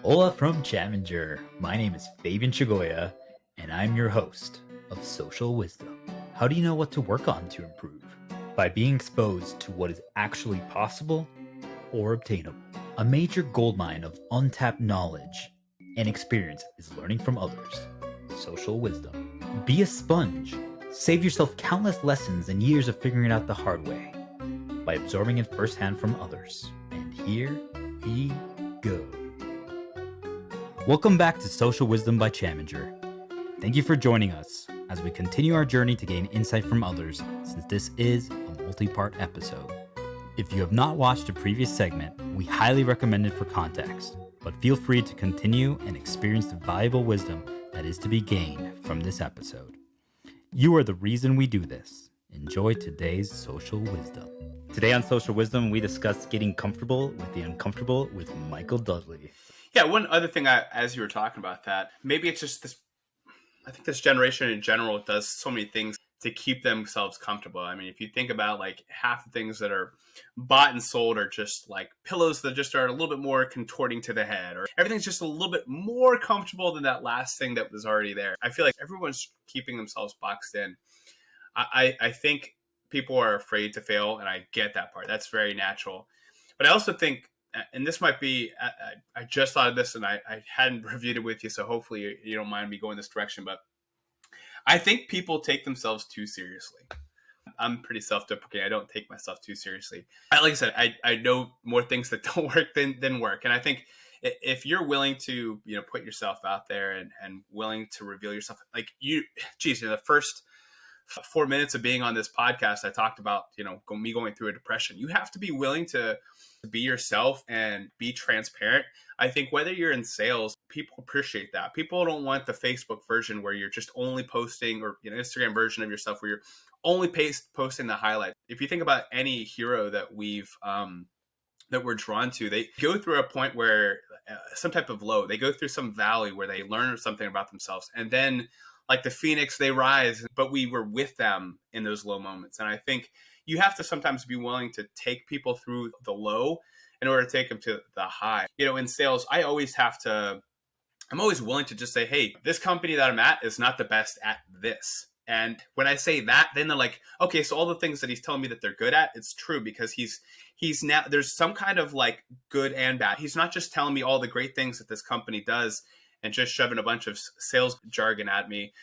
Hola from Chaminger. My name is Fabian Chagoya, and I'm your host of Social Wisdom. How do you know what to work on to improve? By being exposed to what is actually possible or obtainable. A major goldmine of untapped knowledge and experience is learning from others. Social wisdom. Be a sponge. Save yourself countless lessons and years of figuring it out the hard way by absorbing it firsthand from others. And here we go. Welcome back to Social Wisdom by Chaminger. Thank you for joining us as we continue our journey to gain insight from others, since this is a multi-part episode. If you have not watched a previous segment, we highly recommend it for context, but feel free to continue and experience the valuable wisdom that is to be gained from this episode. You are the reason we do this. Enjoy today's Social Wisdom. Today on Social Wisdom, we discuss getting comfortable with the uncomfortable with Michael Dudley. Yeah, one other thing, as you were talking about that, maybe it's just this, I think this generation in general does so many things to keep themselves comfortable. I mean, if you think about like half the things that are bought and sold are just like pillows that just are a little bit more contorting to the head, or everything's just a little bit more comfortable than that last thing that was already there. I feel like everyone's keeping themselves boxed in. I think people are afraid to fail, and I get that part. That's very natural. But I also think, and this might be, I just thought of this and I hadn't reviewed it with you, so hopefully you don't mind me going this direction, but I think people take themselves too seriously. I'm pretty self-deprecating. I don't take myself too seriously. Like I said, I know more things that don't work than work. And I think if you're willing to, put yourself out there and willing to reveal yourself, like in the first 4 minutes of being on this podcast, I talked about, me going through a depression. You have to be willing to be yourself and be transparent. I think whether you're in sales, people appreciate that. People don't want the Facebook version where you're just only posting, or Instagram version of yourself where you're only posting the highlight. If you think about any hero that that we're drawn to, they go through a point where some type of low, they go through some valley where they learn something about themselves, and then like the phoenix, they rise. But we were with them in those low moments, and I think you have to sometimes be willing to take people through the low in order to take them to the high. In sales, I'm always willing to just say, hey, this company that I'm at is not the best at this. And when I say that, then they're like, okay, so all the things that he's telling me that they're good at, it's true, because he's now, there's some kind of like good and bad. He's not just telling me all the great things that this company does and just shoving a bunch of sales jargon at me.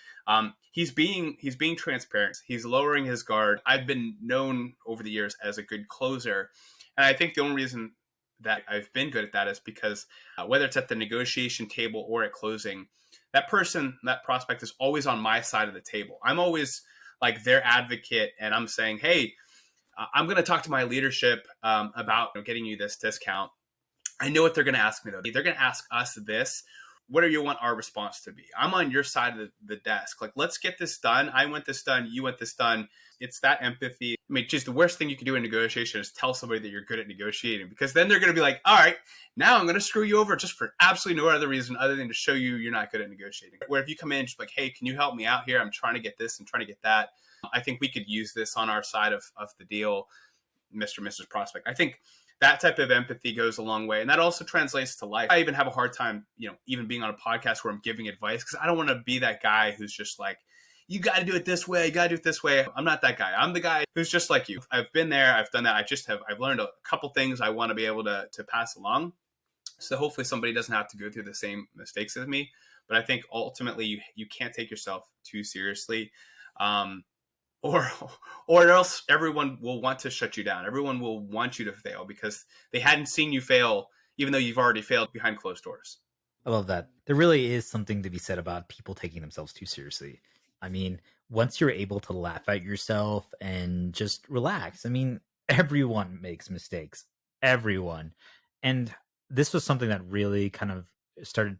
He's being transparent. He's lowering his guard. I've been known over the years as a good closer. And I think the only reason that I've been good at that is because whether it's at the negotiation table or at closing, that prospect is always on my side of the table. I'm always like their advocate, and I'm saying, hey, I'm going to talk to my leadership about getting you this discount. I know what they're going to ask me, though. They're going to ask us this. What do you want our response to be? I'm on your side of the desk. Like, let's get this done. I want this done. You want this done. It's that empathy. I mean, just the worst thing you can do in negotiation is tell somebody that you're good at negotiating, because then they're going to be like, all right, now I'm going to screw you over just for absolutely no other reason other than to show you you're not good at negotiating. Where if you come in just like, hey, can you help me out here? I'm trying to get this and trying to get that. I think we could use this on our side of the deal, Mr. and Mrs. Prospect. I think that type of empathy goes a long way. And that also translates to life. I even have a hard time, even being on a podcast where I'm giving advice, because I don't want to be that guy who's just like, you got to do it this way. You got to do it this way. I'm not that guy. I'm the guy who's just like you. I've been there. I've done that. I've learned a couple things I want to be able to pass along. So hopefully somebody doesn't have to go through the same mistakes as me. But I think ultimately you can't take yourself too seriously. Or else everyone will want to shut you down. Everyone will want you to fail because they hadn't seen you fail, even though you've already failed behind closed doors. I love that. There really is something to be said about people taking themselves too seriously. I mean, once you're able to laugh at yourself and just relax, I mean, everyone makes mistakes. Everyone. And this was something that really kind of started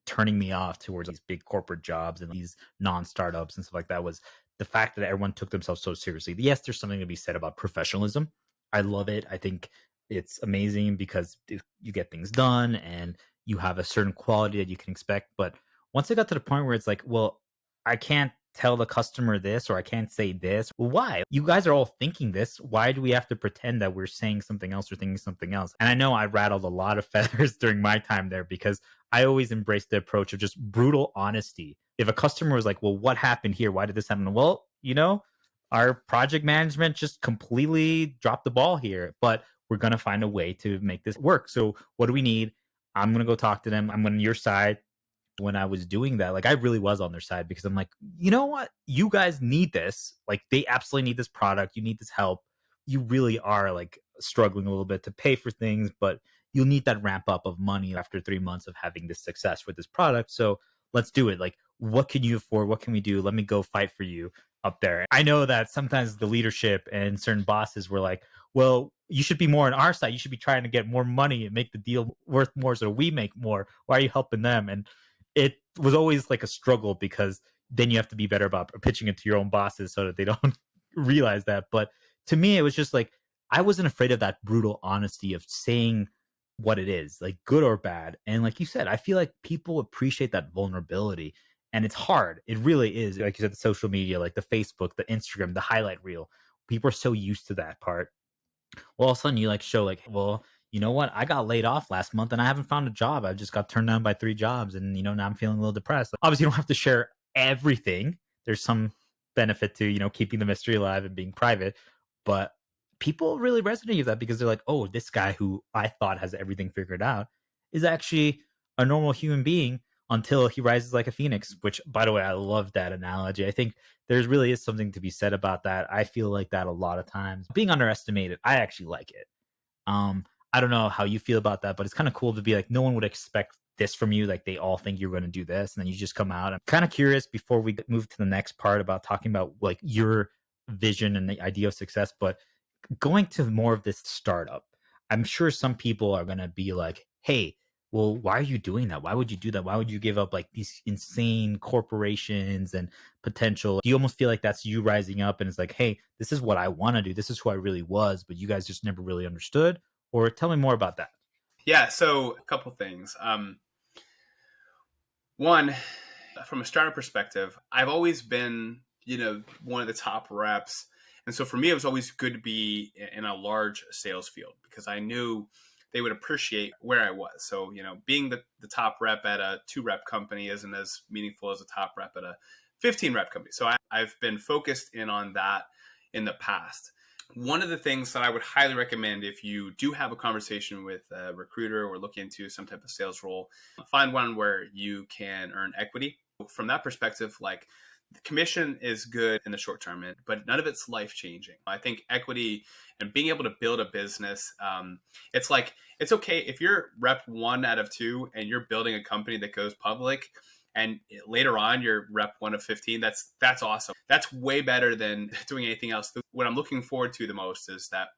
turning me off towards these big corporate jobs and these non-startups and stuff like that, was the fact that everyone took themselves so seriously. Yes, there's something to be said about professionalism. I love it. I think it's amazing because you get things done and you have a certain quality that you can expect. But once it got to the point where it's like, well, I can't tell the customer this, or I can't say this. Well, why? You guys are all thinking this. Why do we have to pretend that we're saying something else or thinking something else? And I know I rattled a lot of feathers during my time there because I always embrace the approach of just brutal honesty. If a customer was like, well, what happened here? Why did this happen? Well, our project management just completely dropped the ball here, but we're going to find a way to make this work. So what do we need? I'm going to go talk to them. I'm on your side. When I was doing that, like I really was on their side because I'm like, you know what? You guys need this. Like they absolutely need this product. You need this help. You really are like struggling a little bit to pay for things, but you'll need that ramp up of money after 3 months of having this success with this product. So let's do it. Like, what can you afford? What can we do? Let me go fight for you up there. I know that sometimes the leadership and certain bosses were like, well, you should be more on our side. You should be trying to get more money and make the deal worth more so we make more. Why are you helping them? And it was always like a struggle because then you have to be better about pitching it to your own bosses so that they don't realize that. But to me, it was just like I wasn't afraid of that brutal honesty of saying what it is, like good or bad. And like you said, I feel like people appreciate that vulnerability. And it's hard. It really is. Like you said, the social media, like the Facebook, the Instagram, the highlight reel. People are so used to that part. Well, all of a sudden you like show like, well, you know what? I got laid off last month and I haven't found a job. I just got turned down by 3 jobs and now I'm feeling a little depressed. Obviously, you don't have to share everything. There's some benefit to, keeping the mystery alive and being private, but people really resonate with that because they're like, "Oh, this guy who I thought has everything figured out is actually a normal human being until he rises like a phoenix," which by the way, I love that analogy. I think there's really is something to be said about that. I feel like that a lot of times. Being underestimated, I actually like it. Um, I don't know how you feel about that, but it's kind of cool to be like, no one would expect this from you. Like they all think you're going to do this, and then you just come out. I'm kind of curious before we move to the next part about talking about like your vision and the idea of success, but going to more of this startup, I'm sure some people are going to be like, hey, well, why are you doing that? Why would you do that? Why would you give up like these insane corporations and potential? Do you almost feel like that's you rising up and it's like, hey, this is what I want to do. This is who I really was, but you guys just never really understood? Or tell me more about that. Yeah, so a couple things. One, from a startup perspective, I've always been, one of the top reps. And so for me, it was always good to be in a large sales field because I knew they would appreciate where I was. So, being the top rep at a 2 rep company isn't as meaningful as a top rep at a 15 rep company. So I've been focused in on that in the past. One of the things that I would highly recommend if you do have a conversation with a recruiter or look into some type of sales role, find one where you can earn equity. From that perspective, like the commission is good in the short term, but none of it's life changing. I think equity and being able to build a business, it's like, it's okay if you're rep 1 out of 2 and you're building a company that goes public and later on you're rep 1 of 15. That's awesome. That's way better than doing anything else. What I'm looking forward to the most is that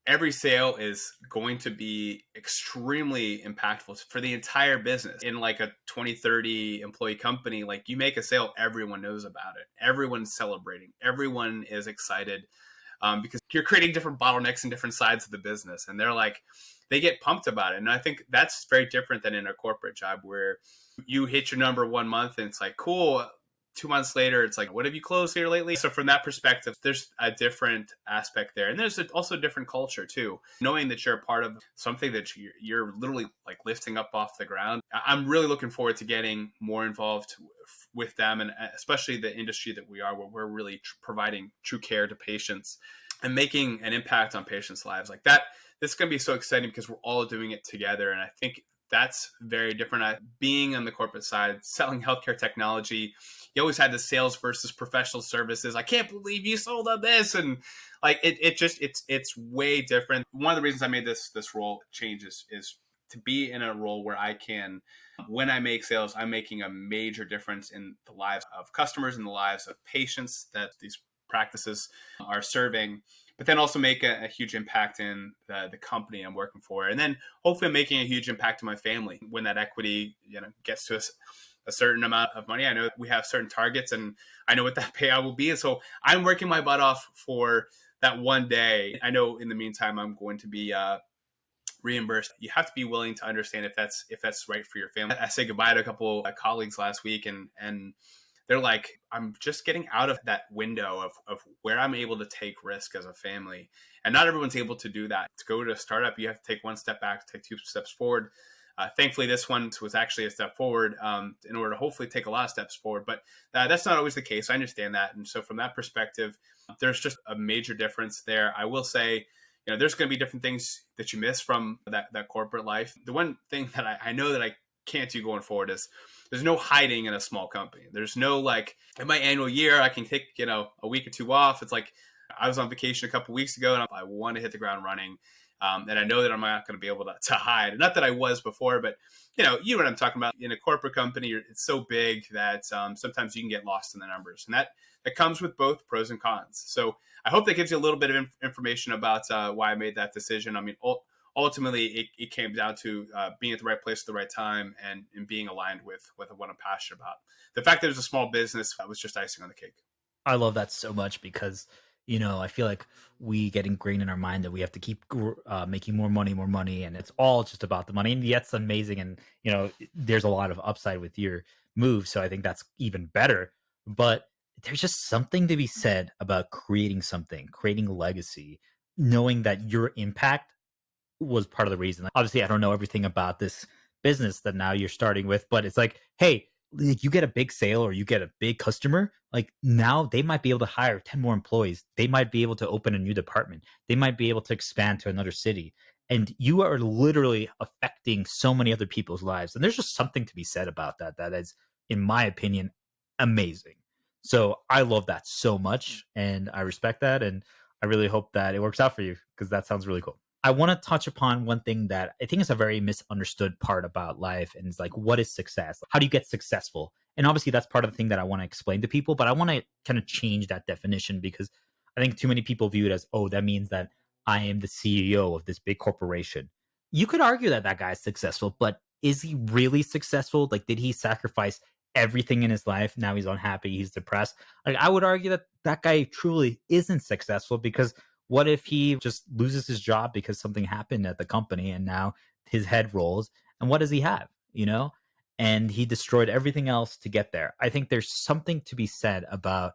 every sale is going to be extremely impactful for the entire business. In like a 20, 30 employee company, like you make a sale, everyone knows about it. Everyone's celebrating. Everyone is excited because you're creating different bottlenecks in different sides of the business. And they're like, they get pumped about it. And I think that's very different than in a corporate job where you hit your number 1 month and it's like, cool. 2 months later, it's like, what have you closed here lately? So from that perspective, there's a different aspect there. And there's also a different culture too. Knowing that you're a part of something that you're literally like lifting up off the ground. I'm really looking forward to getting more involved with them, and especially the industry that we are, where we're really providing true care to patients and making an impact on patients' lives like that. This is going to be so exciting because we're all doing it together. And I think that's very different. Being on the corporate side, selling healthcare technology, you always had the sales versus professional services. I can't believe you sold on this. And like, it's way different. One of the reasons I made this role change is to be in a role where I can, when I make sales, I'm making a major difference in the lives of customers and the lives of patients that these practices are serving, but then also make a huge impact in the company I'm working for. And then hopefully I'm making a huge impact to my family when that equity, gets to a certain amount of money. I know we have certain targets and I know what that payout will be. And so I'm working my butt off for that one day. I know in the meantime, I'm going to be reimbursed. You have to be willing to understand if that's right for your family. I said goodbye to a couple of colleagues last week and they're like, I'm just getting out of that window of where I'm able to take risk as a family. And not everyone's able to do that. To go to a startup, you have to take one step back, take 2 steps forward. Thankfully, this one was actually a step forward in order to hopefully take a lot of steps forward. But that's not always the case. I understand that. And so from that perspective, there's just a major difference there. I will say, there's going to be different things that you miss from that corporate life. The one thing that I know that I can't do going forward is there's no hiding in a small company. There's no like in my annual year, I can take, a week or two off. It's like I was on vacation a couple weeks ago and I want to hit the ground running. And I know that I'm not going to be able to hide. Not that I was before, but you know what I'm talking about. In a corporate company, it's so big that sometimes you can get lost in the numbers, and that comes with both pros and cons. So I hope that gives you a little bit of information about why I made that decision. I mean, ultimately, it came down to being at the right place at the right time and being aligned with what I'm passionate about. The fact that it was a small business was just icing on the cake. I love that so much because I feel like we get ingrained in our mind that we have to keep making more money, and it's all just about the money. And that's amazing, and there's a lot of upside with your move, so I think that's even better. But there's just something to be said about creating something, creating legacy, knowing that your impact was part of the reason. Obviously, I don't know everything about this business that now you're starting with, but it's like, hey, like you get a big sale or you get a big customer, like now they might be able to hire 10 more employees. They might be able to open a new department. They might be able to expand to another city. And you are literally affecting so many other people's lives. And there's just something to be said about that. That is, in my opinion, amazing. So I love that so much and I respect that. And I really hope that it works out for you because that sounds really cool. I want to touch upon one thing that I think is a very misunderstood part about life. And it's like, what is success? How do you get successful? And obviously, that's part of the thing that I want to explain to people, but I want to kind of change that definition because I think too many people view it as, oh, that means that I am the CEO of this big corporation. You could argue that that guy's successful, but is he really successful? Like, did he sacrifice everything in his life? Now he's unhappy, he's depressed. Like, I would argue that that guy truly isn't successful because what if he just loses his job because something happened at the company and now his head rolls? And what does he have? And he destroyed everything else to get there. I think there's something to be said about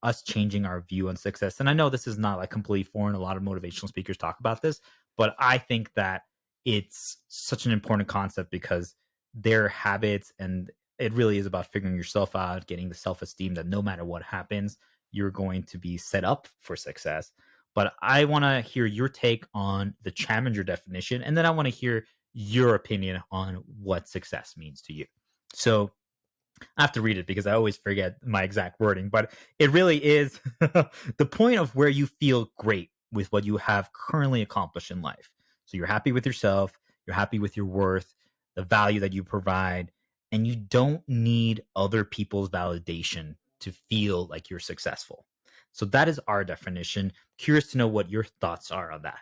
us changing our view on success. And I know this is not like completely foreign. A lot of motivational speakers talk about this, but I think that it's such an important concept because their habits and it really is about figuring yourself out, getting the self esteem that no matter what happens, you're going to be set up for success. But I want to hear your take on the Chaminger definition, and then I want to hear your opinion on what success means to you. So I have to read it because I always forget my exact wording, but it really is the point of where you feel great with what you have currently accomplished in life. So you're happy with yourself, you're happy with your worth, the value that you provide, and you don't need other people's validation to feel like you're successful. So that is our definition. Curious to know what your thoughts are on that.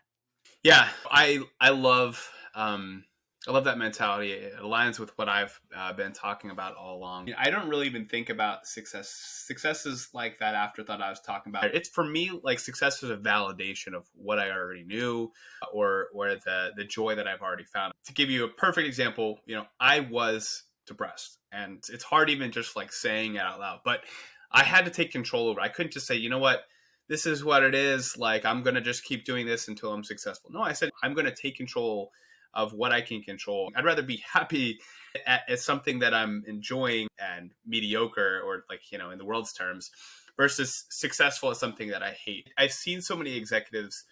Yeah, I love that mentality. It aligns with what I've been talking about all along. I don't really even think about success. Success is like that afterthought I was talking about. It's for me like success is a validation of what I already knew, or the joy that I've already found. To give you a perfect example, I was depressed, and it's hard even just like saying it out loud, but I had to take control over it. I couldn't just say, you know what, this is what it is. Like, I'm going to just keep doing this until I'm successful. No, I said, I'm going to take control of what I can control. I'd rather be happy at something that I'm enjoying and mediocre, or like, in the world's terms, versus successful at something that I hate. I've seen so many executives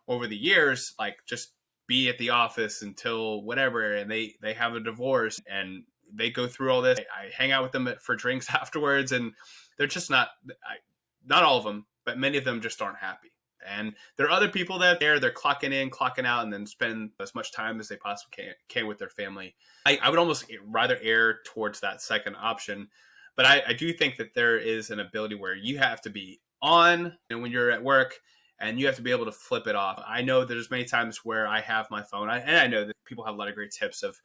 over the years, like just be at the office until whatever, and they have a divorce and they go through all this. I hang out with them for drinks afterwards, and they're just not all of them, but many of them just aren't happy. And there are other people that they're clocking in, clocking out, and then spend as much time as they possibly can with their family. I would almost rather err towards that second option. But I do think that there is an ability where you have to be on, when you're at work, and you have to be able to flip it off. I know there's many times where I have my phone, and I know that people have a lot of great tips of,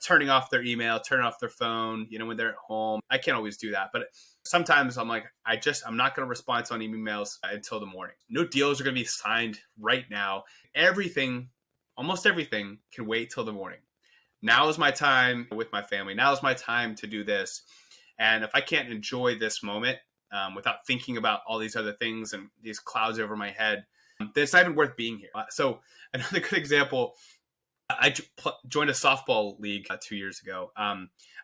turning off their email, turning off their phone, when they're at home. I can't always do that, but sometimes I'm like, I'm not going to respond to any emails until the morning. No deals are going to be signed right now. Almost everything can wait till the morning. Now is my time with my family. Now is my time to do this. And if I can't enjoy this moment without thinking about all these other things and these clouds over my head, then it's not even worth being here. So another good example, I joined a softball league 2 years ago.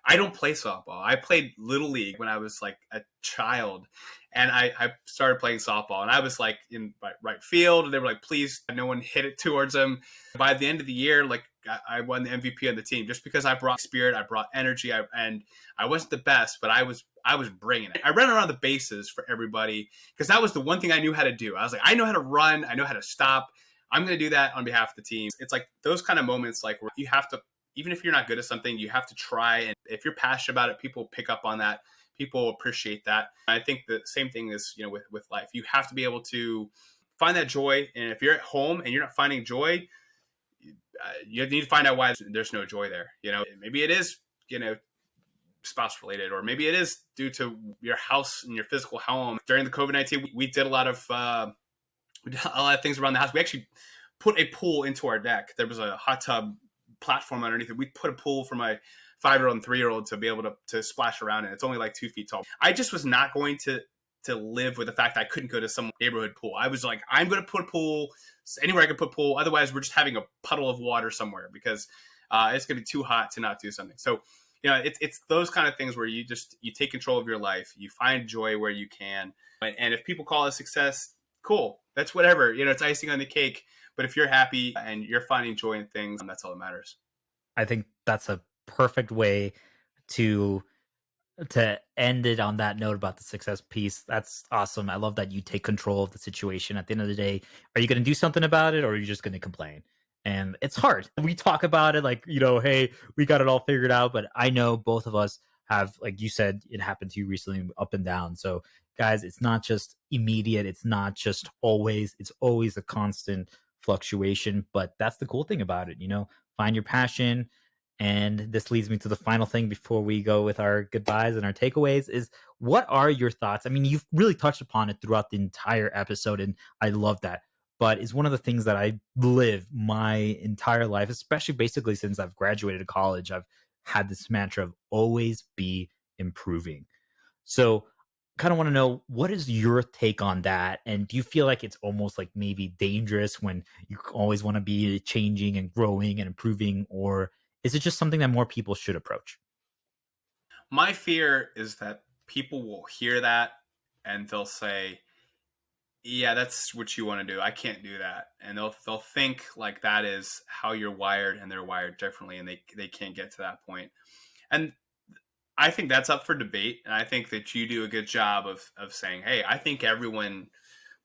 I don't play softball. I played little league when I was like a child, and I started playing softball. And I was like in right field, and they were like, "Please, no one hit it towards him." By the end of the year, like I won the MVP on the team just because I brought spirit, I brought energy, and I wasn't the best, but I was bringing it. I ran around the bases for everybody because that was the one thing I knew how to do. I was like, I know how to run, I know how to stop. I'm going to do that on behalf of the team. It's like those kind of moments, like where you have to, even if you're not good at something, you have to try. And if you're passionate about it, people pick up on that. People appreciate that. I think the same thing is, with life. You have to be able to find that joy. And if you're at home and you're not finding joy, you need to find out why there's no joy there. Maybe it is, spouse related, or maybe it is due to your house and your physical home. During the COVID-19, we did a lot of things around the house. We actually put a pool into our deck. There was a hot tub platform underneath it. We put a pool for my 5-year-old and 3-year-old to be able to splash around in. It's only like 2 feet tall. I just was not going to live with the fact that I couldn't go to some neighborhood pool. I was like, I'm going to put a pool anywhere I could put pool. Otherwise, we're just having a puddle of water somewhere because it's going to be too hot to not do something. So, it's those kind of things where you take control of your life. You find joy where you can. And if people call it success, cool. That's whatever. It's icing on the cake. But if you're happy and you're finding joy in things, that's all that matters. I think that's a perfect way to end it on that note about the success piece. That's awesome. I love that you take control of the situation. At the end of the day, are you going to do something about it, or are you just going to complain? And it's hard. We talk about it like, hey, we got it all figured out. But I know both of us have, like you said, it happened to you recently, up and down. So guys, it's not just immediate. It's not just always. It's always a constant fluctuation. But that's the cool thing about it. Find your passion. And this leads me to the final thing before we go with our goodbyes and our takeaways is, what are your thoughts? I mean, you've really touched upon it throughout the entire episode, and I love that. But it's one of the things that I live my entire life, especially basically since I've graduated college. I've had this mantra of always be improving. So kind of want to know, what is your take on that? And do you feel like it's almost like maybe dangerous when you always want to be changing and growing and improving, or is it just something that more people should approach? My fear is that people will hear that and they'll say, yeah, that's what you want to do. I can't do that. And they'll think like that is how you're wired, and they're wired differently, and they can't get to that point. And I think that's up for debate. And I think that you do a good job of saying, hey, I think everyone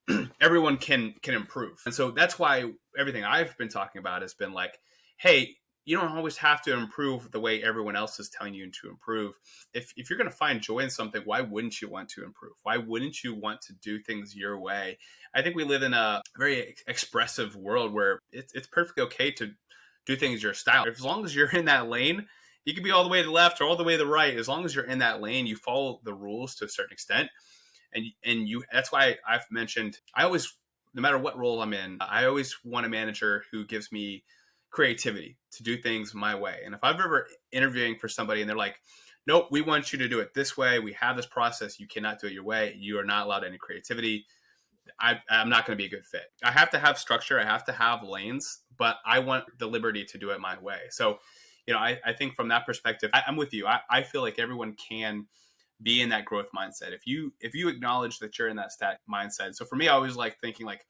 can improve. And so that's why everything I've been talking about has been like, hey, you don't always have to improve the way everyone else is telling you to improve. If you're going to find joy in something, why wouldn't you want to improve? Why wouldn't you want to do things your way? I think we live in a very expressive world where it's perfectly okay to do things your style. As long as you're in that lane, you can be all the way to the left or all the way to the right. As long as you're in that lane, you follow the rules to a certain extent. And you, that's why I've mentioned, I always, no matter what role I'm in, I always want a manager who gives me creativity to do things my way. And if I'm ever interviewing for somebody and they're like, nope, we want you to do it this way, we have this process, you cannot do it your way, you are not allowed any creativity, I'm not going to be a good fit. I have to have structure, I have to have lanes, but I want the liberty to do it my way. So, I think from that perspective, I'm with you. I feel like everyone can be in that growth mindset. If you acknowledge that you're in that stat mindset. So for me, I always like thinking like,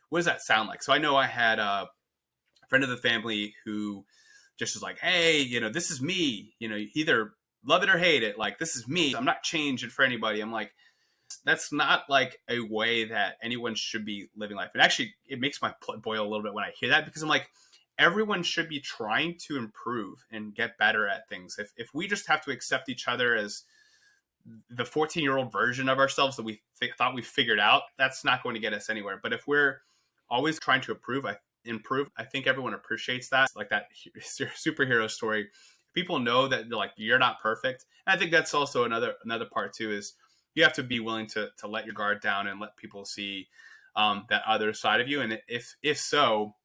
what does that sound like? So I know I had friend of the family who just was like, hey, this is me, either love it or hate it. Like, this is me. I'm not changing for anybody. I'm like, that's not like a way that anyone should be living life. And actually, it makes my blood boil a little bit when I hear that, because I'm like, everyone should be trying to improve and get better at things. If we just have to accept each other as the 14-year-old version of ourselves that we thought we figured out, that's not going to get us anywhere. But if we're always trying to improve, I think everyone appreciates that. Like that superhero story. People know that like you're not perfect. And I think that's also another part too, is you have to be willing to let your guard down and let people see that other side of you. And if so,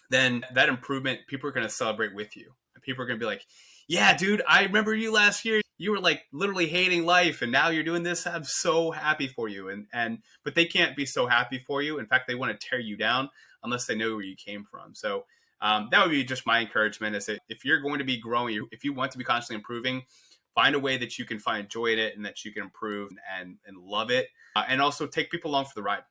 then that improvement, people are going to celebrate with you. And people are going to be like, yeah, dude, I remember you last year. You were like literally hating life, and now you're doing this. I'm so happy for you. But they can't be so happy for you. In fact, they want to tear you down unless they know where you came from. So That would be just my encouragement, is that if you're going to be growing, if you want to be constantly improving, find a way that you can find joy in it and that you can improve and love it, and also take people along for the ride.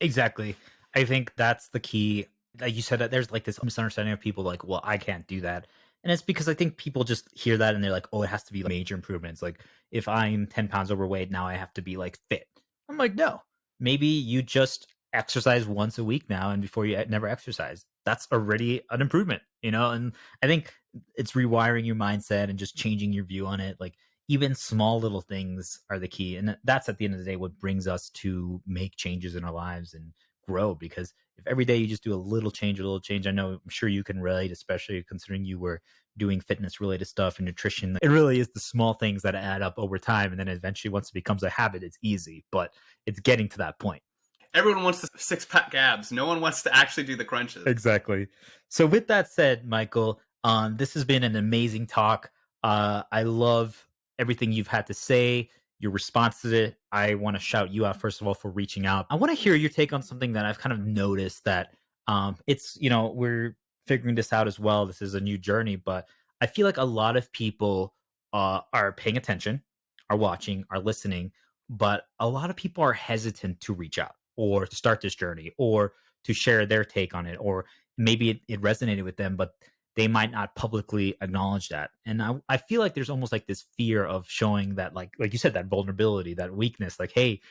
Exactly. I think that's the key. Like you said, that there's like this misunderstanding of people like, well, I can't do that. And it's because I think people just hear that and they're like, oh, it has to be like major improvements. Like if I'm 10 pounds overweight, now I have to be like fit. I'm like, no, maybe you just exercise once a week now. And before you never exercise, that's already an improvement, you know? And I think it's rewiring your mindset and just changing your view on it. Like even small little things are the key. And that's at the end of the day what brings us to make changes in our lives and grow. Because if every day you just do a little change, I know I'm sure you can relate, especially considering you were doing fitness related stuff and nutrition. It really is the small things that add up over time. And then eventually, once it becomes a habit, it's easy, but it's getting to that point. Everyone wants the six pack abs. No one wants to actually do the crunches. Exactly. So with that said, Michael, this has been an amazing talk. I love everything you've had to say, your response to it. I want to shout you out first of all for reaching out. I want to hear your take on something that I've kind of noticed that it's, we're figuring this out as well. This is a new journey, but I feel like a lot of people are paying attention, are watching, are listening, but a lot of people are hesitant to reach out or to start this journey or to share their take on it, or maybe it resonated with them, but they might not publicly acknowledge that. And I feel like there's almost like this fear of showing that, like you said, that vulnerability, that weakness, like, hey,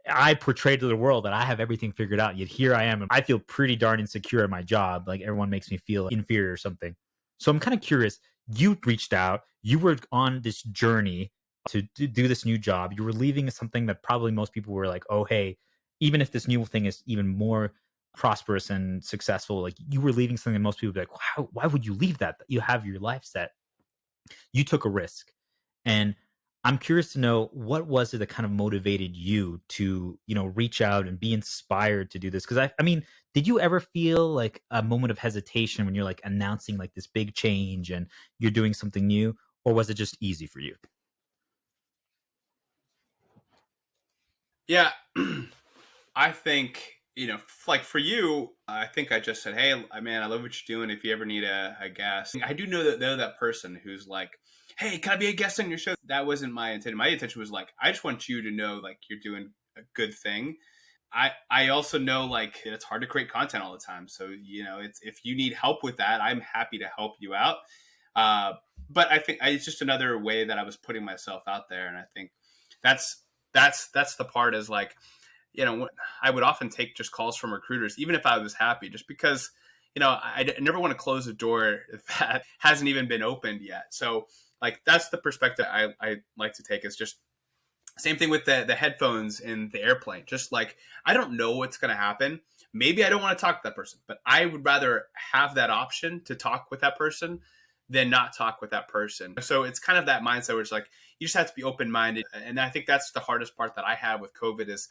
I portray to the world that I have everything figured out. Yet here I am. And I feel pretty darn insecure in my job. Like everyone makes me feel inferior or something. So I'm kind of curious. You reached out. You were on this journey to do this new job. You were leaving something that probably most people were like, oh, hey, even if this new thing is even more prosperous and successful, like you were leaving something that most people would be like, why would you leave that? You have your life set. You took a risk. And I'm curious to know what was it that kind of motivated you to, reach out and be inspired to do this? Because I mean, did you ever feel like a moment of hesitation when you're like announcing like this big change and you're doing something new, or was it just easy for you? Yeah. I think, like for you, I think I just said, hey, man, I love what you're doing. If you ever need a guest, I do know that person who's like, hey, can I be a guest on your show? That wasn't my intention. My intention was like, I just want you to know like you're doing a good thing. I also know like it's hard to create content all the time. So, it's, if you need help with that, I'm happy to help you out. Uh, but I think it's just another way that I was putting myself out there. And I think that's, that's the part, is like, I would often take just calls from recruiters, even if I was happy, just because, I never want to close a door that hasn't even been opened yet. So like, that's the perspective I like to take, is just same thing with the headphones in the airplane. Just like, I don't know what's going to happen. Maybe I don't want to talk to that person, but I would rather have that option to talk with that person than not talk with that person. So it's kind of that mindset where it's like, you just have to be open-minded. And I think that's the hardest part that I have with COVID, is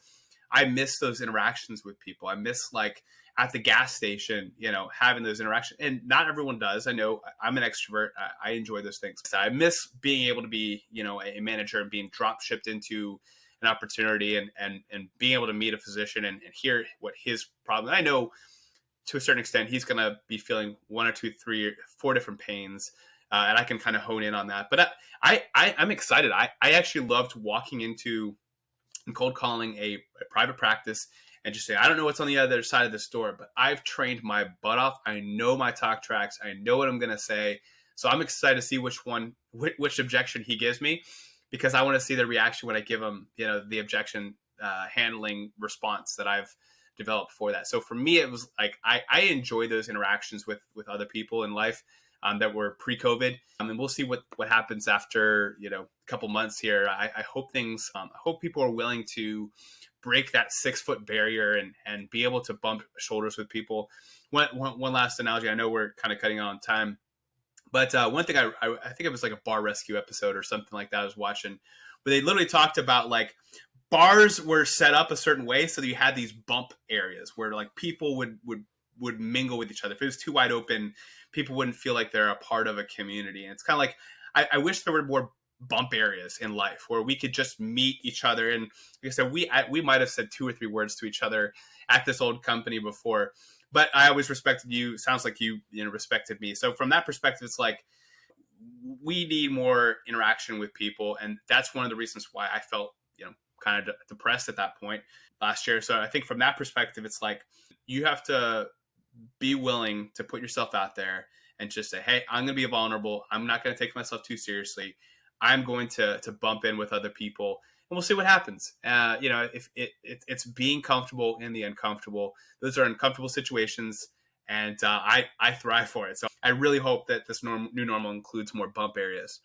I miss those interactions with people. I miss like at the gas station, having those interactions. And not everyone does. I know I'm an extrovert. I enjoy those things. So I miss being able to be, a manager and being drop shipped into an opportunity and being able to meet a physician and hear what his problem. I know to a certain extent, he's going to be feeling one or two, three, four different pains. And I can kind of hone in on that. But I'm excited. I actually loved walking into and cold calling a private practice and just say, I don't know what's on the other side of this door, but I've trained my butt off. I know my talk tracks. I know what I'm going to say. So I'm excited to see which objection he gives me, because I want to see the reaction when I give him, the objection handling response that I've developed for that. So for me, it was like, I enjoy those interactions with other people in life. That were pre-COVID, and we'll see what happens after a couple months here. I hope things. I hope people are willing to break that 6-foot barrier and be able to bump shoulders with people. One last analogy. I know we're kind of cutting on time, but one thing I think it was like a bar rescue episode or something like that I was watching, where they literally talked about like bars were set up a certain way so that you had these bump areas where like people would mingle with each other. If it was too wide open, people wouldn't feel like they're a part of a community. And it's kind of like, I wish there were more bump areas in life where we could just meet each other. And like I said, we might have said 2 or 3 words to each other at this old company before, but I always respected you. Sounds like you know, respected me. So from that perspective, it's like we need more interaction with people, and that's one of the reasons why I felt, you know, kind of depressed at that point last year. So I think from that perspective, it's like you have to be willing to put yourself out there and just say, hey, I'm going to be vulnerable. I'm not going to take myself too seriously. I'm going to bump in with other people, and we'll see what happens. You know, if it's being comfortable in the uncomfortable. Those are uncomfortable situations, and I thrive for it. So I really hope that this new normal includes more bump areas.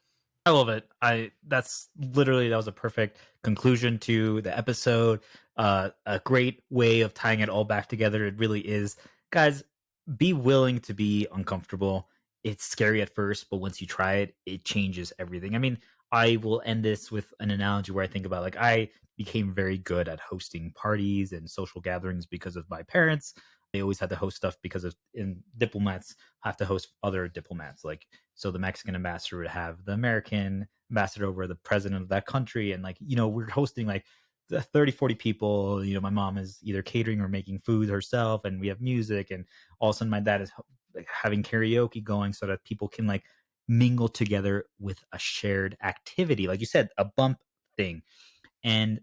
I love it. That was a perfect conclusion to the episode. A great way of tying it all back together. It really is. Guys, be willing to be uncomfortable. It's scary at first, but once you try it, it changes everything. I mean, I will end this with an analogy where I think about, like, I became very good at hosting parties and social gatherings because of my parents. They always had to host stuff because of in diplomats have to host other diplomats. Like, so the Mexican ambassador would have the American ambassador over the president of that country. And, like, you know, we're hosting like the 30, 40 people. You know, my mom is either catering or making food herself, and we have music. And all of a sudden my dad is like having karaoke going so that people can like mingle together with a shared activity. Like you said, a bump thing. And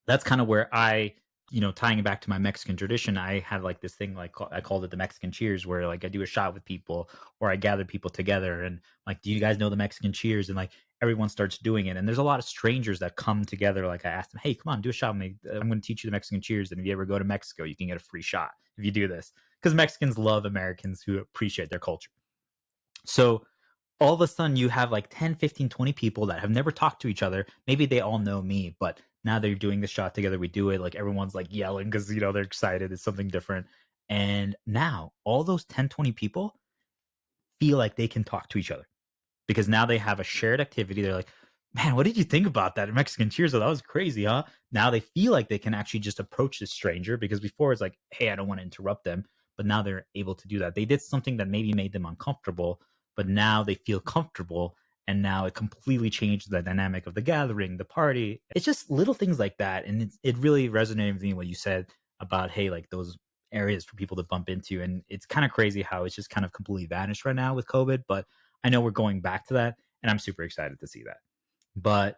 that's kind of where I, you know, tying it back to my Mexican tradition, I had like this thing, like I called it the Mexican cheers, where like I do a shot with people or I gather people together and like, do you guys know the Mexican cheers? And like everyone starts doing it. And there's a lot of strangers that come together. Like I asked them, hey, come on, do a shot with me. I'm going to teach you the Mexican cheers. And if you ever go to Mexico, you can get a free shot if you do this. Because Mexicans love Americans who appreciate their culture. So all of a sudden you have like 10, 15, 20 people that have never talked to each other. Maybe they all know me, but now they're doing the shot together. We do it. Like everyone's like yelling because, you know, they're excited. It's something different. And now all those 10, 20 people feel like they can talk to each other because now they have a shared activity. They're like, man, what did you think about that Mexican cheers? That was crazy, huh? Now they feel like they can actually just approach this stranger, because before it's like, hey, I don't want to interrupt them. But now they're able to do that. They did something that maybe made them uncomfortable, but now they feel comfortable. And now it completely changed the dynamic of the gathering, the party. It's just little things like that. And it really resonated with me what you said about, hey, like those areas for people to bump into. And it's kind of crazy how it's just kind of completely vanished right now with COVID. But I know we're going back to that. And I'm super excited to see that. But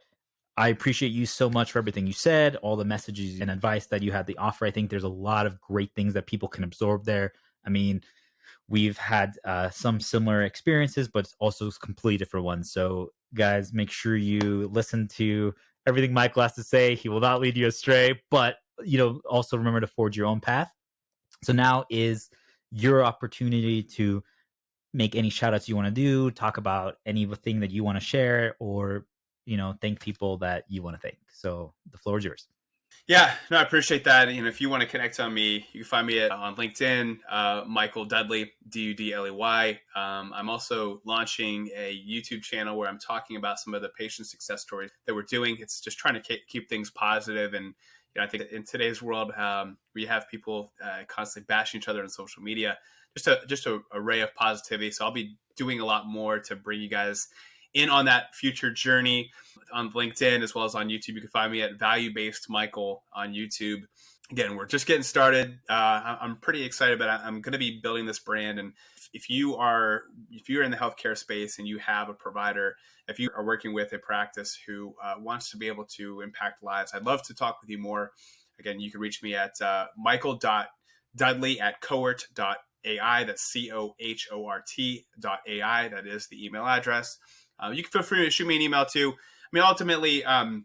I appreciate you so much for everything you said, all the messages and advice that you had to offer. I think there's a lot of great things that people can absorb there. I mean, we've had some similar experiences, but also completely different ones. So, guys, make sure you listen to everything Michael has to say. He will not lead you astray, but, you know, also remember to forge your own path. So now is your opportunity to make any shout outs you want to do, talk about anything that you want to share, or, you know, thank people that you want to thank. So the floor is yours. Yeah, no, I appreciate that. And if you want to connect on me, you can find me on LinkedIn, Michael Dudley, Dudley. I'm also launching a YouTube channel where I'm talking about some of the patient success stories that we're doing. It's just trying to keep things positive. And you know, I think in today's world, we have people constantly bashing each other on social media, just a array of positivity. So I'll be doing a lot more to bring you guys in on that future journey on LinkedIn as well as on YouTube. You can find me at Value Based Michael on YouTube. Again, we're just getting started. I'm pretty excited, but I'm going to be building this brand. And if you're in the healthcare space and you have a provider, if you are working with a practice who wants to be able to impact lives, I'd love to talk with you more. Again, you can reach me at michael.dudley@cohort.ai. That's COHORT.ai. That is the email address. You can feel free to shoot me an email too. I mean, ultimately, I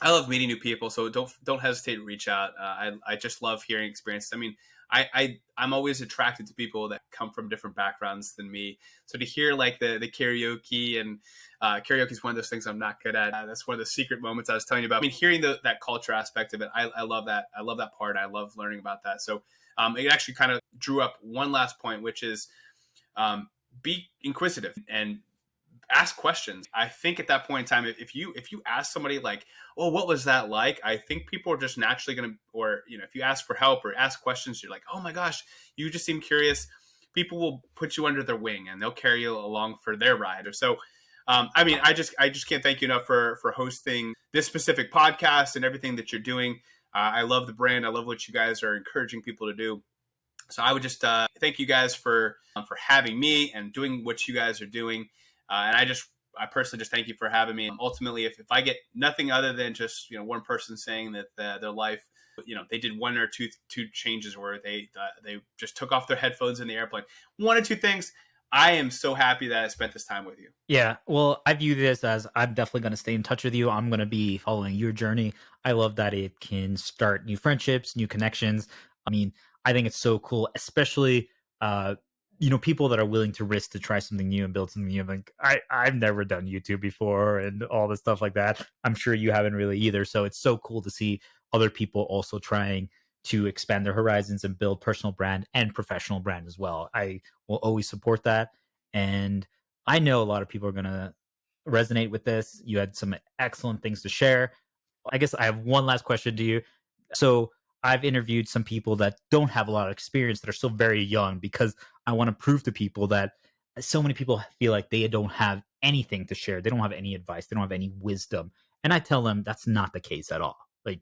love meeting new people, so don't hesitate to reach out. I just love hearing experiences. I mean, I'm always attracted to people that come from different backgrounds than me. So to hear like the karaoke, and karaoke is one of those things I'm not good at. That's one of the secret moments I was telling you about. I mean, hearing that culture aspect of it, I love that. I love that part. I love learning about that. So it actually kind of drew up one last point, which is be inquisitive and ask questions. I think at that point in time, if you ask somebody like, oh, what was that like? I think people are just naturally going to, or, you know, if you ask for help or ask questions, you're like, oh my gosh, you just seem curious. People will put you under their wing and they'll carry you along for their ride. Or so, I mean, I just can't thank you enough for hosting this specific podcast and everything that you're doing. I love the brand. I love what you guys are encouraging people to do. So I would just thank you guys for having me and doing what you guys are doing. And I personally just thank you for having me. Ultimately, if I get nothing other than just one person saying that their life, they did one or two changes where they just took off their headphones in the airplane, one or two things. I am so happy that I spent this time with you. Yeah, well, I view this as I'm definitely going to stay in touch with you. I'm going to be following your journey. I love that it can start new friendships, new connections. I mean, I think it's so cool, especially uh, people that are willing to risk to try something new and build something new. Like I've never done YouTube before and all this stuff like that. I'm sure you haven't really either. So it's so cool to see other people also trying to expand their horizons and build personal brand and professional brand as well. I will always support that. And I know a lot of people are going to resonate with this. You had some excellent things to share. I guess I have one last question to you. So, I've interviewed some people that don't have a lot of experience that are still very young because I want to prove to people that so many people feel like they don't have anything to share. They don't have any advice. They don't have any wisdom. And I tell them that's not the case at all. Like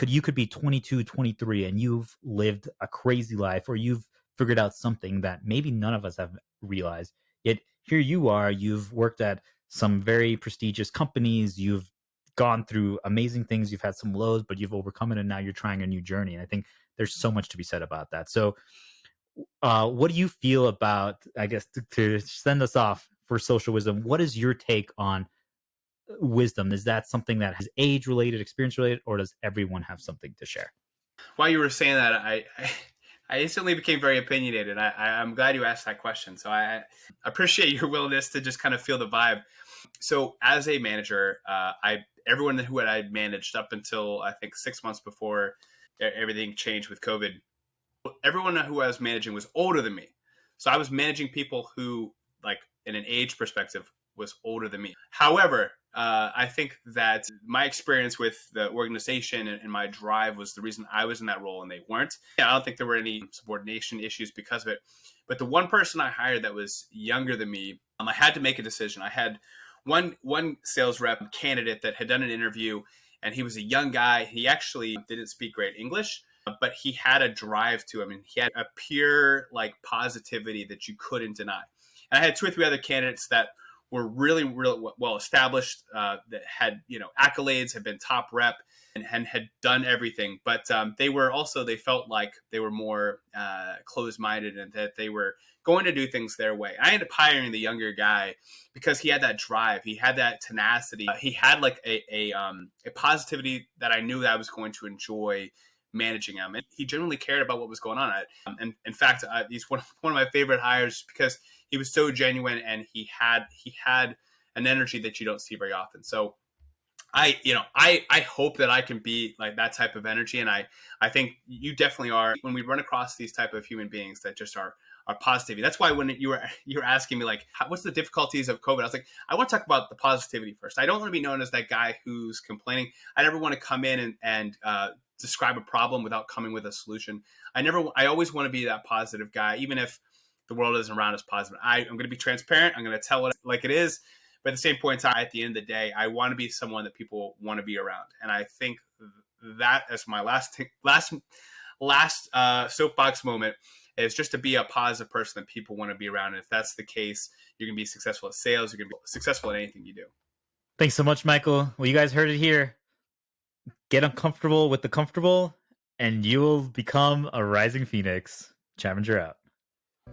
you could be 22, 23 and you've lived a crazy life or you've figured out something that maybe none of us have realized. Yet here you are, you've worked at some very prestigious companies, you've gone through amazing things, you've had some lows, but you've overcome it, and now you're trying a new journey. And I think there's so much to be said about that. So, what do you feel about, I guess, to send us off for social wisdom? What is your take on wisdom? Is that something that is age related, experience related, or does everyone have something to share? While you were saying that, I instantly became very opinionated. I'm glad you asked that question. So I appreciate your willingness to just kind of feel the vibe. So as a manager, everyone who I'd managed up until I think 6 months before everything changed with COVID, everyone who I was managing was older than me. So I was managing people who, like, in an age perspective, was older than me. However, I think that my experience with the organization and my drive was the reason I was in that role and they weren't. I don't think there were any subordination issues because of it. But the one person I hired that was younger than me, I had to make a decision. I had one sales rep candidate that had done an interview, and he was a young guy. He actually didn't speak great English, but he had a drive to him, and he had a pure positivity that you couldn't deny. And I had two or three other candidates that were really, really well established, that had accolades, had been top rep, and had done everything. But they felt like they were more closed-minded and that they were going to do things their way. I ended up hiring the younger guy because he had that drive, he had that tenacity, he had a positivity that I knew that I was going to enjoy managing him, and he genuinely cared about what was going on. And in fact, he's one of my favorite hires because he was so genuine and he had an energy that you don't see very often. So I hope that I can be like that type of energy, and I think you definitely are. When we run across these type of human beings that just are positivity. That's why when you were asking me what's the difficulties of COVID, I was like, I want to talk about the positivity first. I don't want to be known as that guy who's complaining. I never want to come in and describe a problem without coming with a solution. I always want to be that positive guy, even if the world isn't around us positive. I'm going to be transparent. I'm going to tell it like it is. But at the same point in time, at the end of the day, I want to be someone that people want to be around. And I think that as my last soapbox moment is just to be a positive person that people want to be around. And if that's the case, you're going to be successful at sales. You're going to be successful at anything you do. Thanks so much, Michael. Well, you guys heard it here. Get uncomfortable with the comfortable, and you will become a rising phoenix. Chaminger out.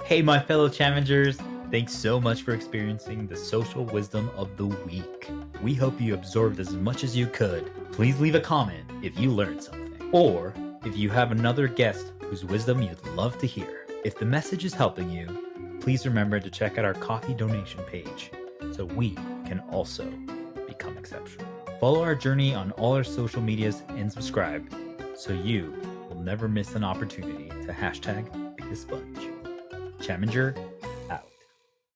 Hey, my fellow Chamingers. Thanks so much for experiencing the social wisdom of the week. We hope you absorbed as much as you could. Please leave a comment if you learned something, or if you have another guest whose wisdom you'd love to hear. If the message is helping you, please remember to check out our coffee donation page so we can also become exceptional. Follow our journey on all our social medias and subscribe so you will never miss an opportunity to hashtag be a sponge. Chaminger